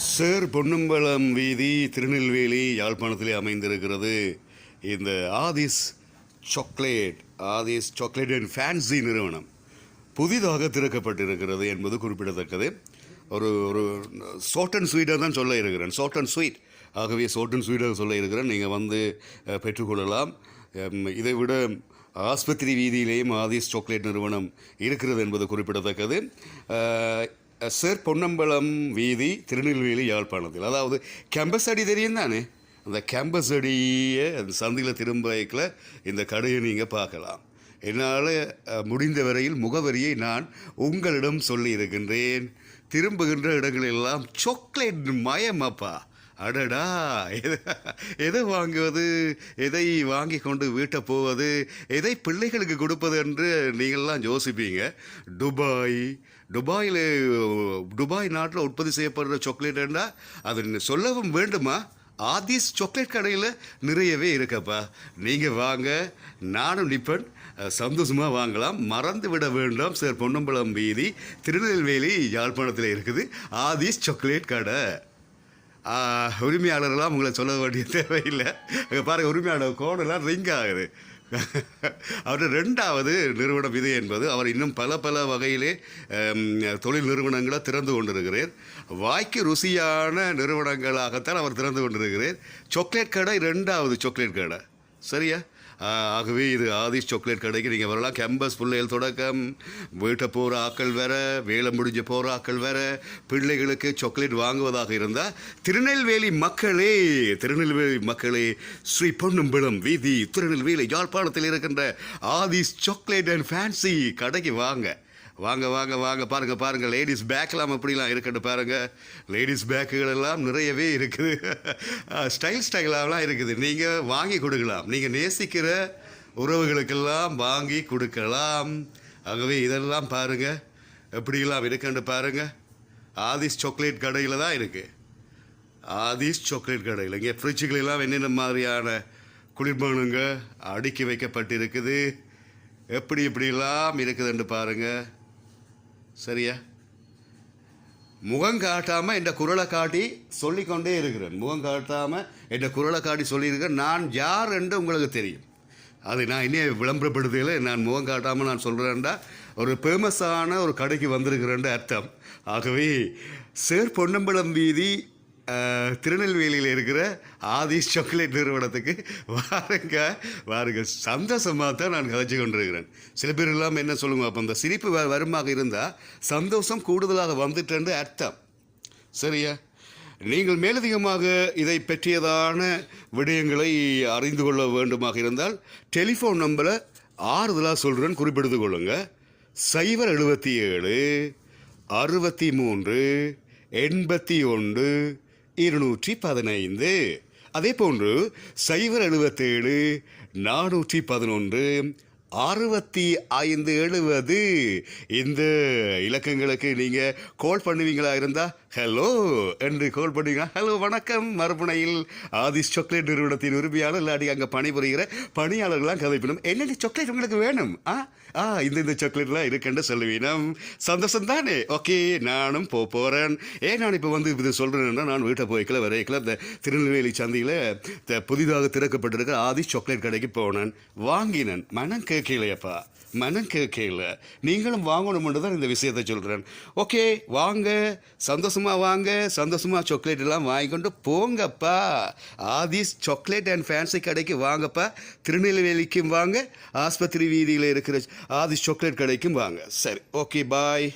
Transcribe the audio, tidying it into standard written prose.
சேர் பொன்னம்பலம் வீதி திருநெல்வேலி யாழ்ப்பாணத்திலே அமைந்திருக்கிறது இந்த ஆதிஸ் சாக்லேட் அண்ட் ஃபேன்சி நிறுவனம் புதிதாக திறக்கப்பட்டிருக்கிறது என்பது குறிப்பிடத்தக்கது. ஒரு ஒரு ஷார்ட் அண்ட் ஸ்வீட்டாக தான் சொல்ல இருக்கிறேன், ஷார்ட் அண்ட் ஸ்வீட். ஆகவே ஷார்ட் அண்ட் ஸ்வீட்டாக சொல்ல இருக்கிறேன், நீங்கள் வந்து பெற்றுக்கொள்ளலாம். இதை விட ஆஸ்பத்திரி வீதியிலேயும் ஆதிஸ் சாக்லேட் நிறுவனம் இருக்கிறது என்பது குறிப்பிடத்தக்கது. சேர் பொன்னம்பலம் வீதி திருநெல்வேலி யாழ்ப்பாணத்தில், அதாவது கேம்பஸ் அடி தெரியும் தானே, அந்த கேம்பஸ் அடியை அந்த சந்தையில் திரும்பைக்கில் இந்த கடையை நீங்கள் பார்க்கலாம். என்னால் முடிந்த வரையில் முகவரியை நான் உங்களிடம் சொல்லி இருக்கின்றேன். திரும்புகின்ற இடங்களெல்லாம் சாக்லேட் மயமப்பா. அடடா, எதை வாங்குவது, எதை வாங்கி கொண்டு வீட்டை போவது, எதை பிள்ளைகளுக்கு கொடுப்பது என்று நீங்கள்லாம் யோசிப்பீங்க. துபாய் நாட்டில் உற்பத்தி செய்யப்படுற சாக்லேட்டுன்னா அது சொல்லவும் வேண்டுமா? ஆதிஸ் சாக்லேட் கடையில் நிறையவே இருக்கப்பா. நீங்கள் வாங்க, நானும் நிற்பன், சந்தோஷமாக வாங்கலாம். மறந்து விட வேண்டாம், சார் பொன்னம்பலம் வீதி திருநெல்வேலி யாழ்ப்பாணத்தில் இருக்குது ஆதிஸ் சாக்லேட் கடை. உரிமையாளர்லாம் உங்களை சொல்ல வேண்டிய தேவையில்லை. பாருங்கள், உரிமையாளர் கோடெல்லாம் ரிங் ஆகுது. அவருடைய 2வது நிறுவனம் இது என்பது, அவர் இன்னும் பல வகையிலே தொழில் நிறுவனங்களை திறந்து கொண்டிருக்கிறார். வாய்க்கு ருசியான நிறுவனங்களாகத்தான் அவர் திறந்து கொண்டிருக்கிறார். சாக்லேட் கடை 2வது சாக்லேட் கடை, சரியா? ஆகவே இது ஆதிஸ் சாக்லேட் கடைக்கு நீங்கள் வரலாம். கேம்பஸ் பிள்ளைகள் தொடக்கம், வீட்டை போகிற ஆக்கள் வேற, வேலை முடிஞ்ச போகிற ஆக்கள் வேற, பிள்ளைகளுக்கு சாக்லேட் வாங்குவதாக இருந்தால் திருநெல்வேலி மக்களே ஸ்ரீ பொன்னம்பலம் வீதி திருநெல்வேலி யாழ்ப்பாணத்தில் இருக்கின்ற ஆதிஸ் சாக்லேட் அண்ட் ஃபேன்சி கடைக்கு வாங்க. பாருங்கள், லேடிஸ் பேக்கெலாம் அப்படிலாம் இருக்கட்டும். பாருங்கள், லேடிஸ் பேக்குகள் எல்லாம் நிறையவே இருக்குது. ஸ்டைலாகலாம் இருக்குது. நீங்கள் வாங்கி கொடுக்கலாம், நீங்கள் நேசிக்கிற உறவுகளுக்கெல்லாம் வாங்கி கொடுக்கலாம். ஆகவே இதெல்லாம் பாருங்கள், எப்படிலாம் இருக்குன்னு பாருங்கள். ஆதிஸ் சாக்லேட் கடையில் தான் இருக்குது. ஆதிஸ் சாக்லேட் கடையில் இங்கே ஃப்ரிட்ஜுகளெல்லாம் என்னென்ன மாதிரியான குளிர்பானங்க அடுக்கி வைக்கப்பட்டிருக்குது, எப்படிலாம் இருக்குதுன்னு பாருங்கள். சரியா? முகம் காட்டாமல் என் குரலை காட்டி சொல்லிக்கொண்டே இருக்கிறேன். முகம் காட்டாமல் என் குரலை காட்டி சொல்லியிருக்கிறேன். நான் யார் என்று உங்களுக்கு தெரியும். அது நான் இன்னும் விளம்பரப்படுத்தல. நான் முகம் காட்டாமல் நான் சொல்கிறேன்டா ஒரு ஃபேமஸான ஒரு கடைக்கு வந்திருக்கிறேன் அர்த்தம். ஆகவே சேர் பொன்னம்பலம் வீதி திருநெல்வேலியில் இருக்கிற ஆதிஸ் சாக்லேட் நிறுவனத்துக்கு வாருங்க. சந்தோஷமாக தான் நான் கதைச்சு கொண்டிருக்கிறேன். சில பேர் எல்லாம் என்ன சொல்லுங்க, அப்போ அந்த சிரிப்பு வருமாக இருந்தால் சந்தோஷம் கூடுதலாக வந்துட்டேன்னு அர்த்தம், சரியா? நீங்கள் மேலதிகமாக இதை பற்றியதான விடயங்களை அறிந்து கொள்ள வேண்டுமாக இருந்தால் டெலிஃபோன் நம்பரை ஆறுதலாக சொல்கிறேன், குறிப்பிடுத்து கொள்ளுங்க. 077 63 81 215. அதே போன்று 077 411 6570. இந்த இலக்கங்களுக்கு நீங்கள் கால் பண்ணுவீங்களா இருந்தால் ஹலோ என்று கால் பண்ணுவீங்க. ஹலோ வணக்கம், மறுபுனையில் ஆதிஸ் சாக்லேட் நிறுவனத்தின் உரிமையாளர் இல்லாட்டி அங்கே பணிபுரிகிற பணியாளர்கள்லாம் கதைப்பினும் என்னென்ன சாக்லேட் உங்களுக்கு வேணும், இந்த சாக்லேட்லாம் இருக்குன்னு சொல்லுவீனம். சந்தோஷம் தானே? ஓகே, நானும் போகிறேன். நான் இப்போ வந்து இது சொல்கிறேன்னா, நான் வீட்டை வரைக்கல இந்த திருநெல்வேலி சந்தையில் புதிதாக திறக்கப்பட்டிருக்கிற ஆதிஸ் சாக்லேட் கடைக்கு போனேன், வாங்கினேன். மனம் கேட்கலையப்பா, மனம் கேட்கல. நீங்களும் வாங்கணும்னு தான் இந்த விஷயத்தை சொல்கிறேன். ஓகே, வாங்க, சந்தோஷமாக சாக்லேட் எல்லாம் வாங்கிக்கொண்டு போங்கப்பா. ஆதிஸ் சாக்லேட் அண்ட் ஃபேன்சி கடைக்கு வாங்கப்பா. திருநெல்வேலிக்கும் வாங்க, ஆஸ்பத்திரி வீதியில் இருக்கிற ஆதிஸ் சாக்லேட் கடைக்கும் வாங்க. சரி, ஓகே, பாய்.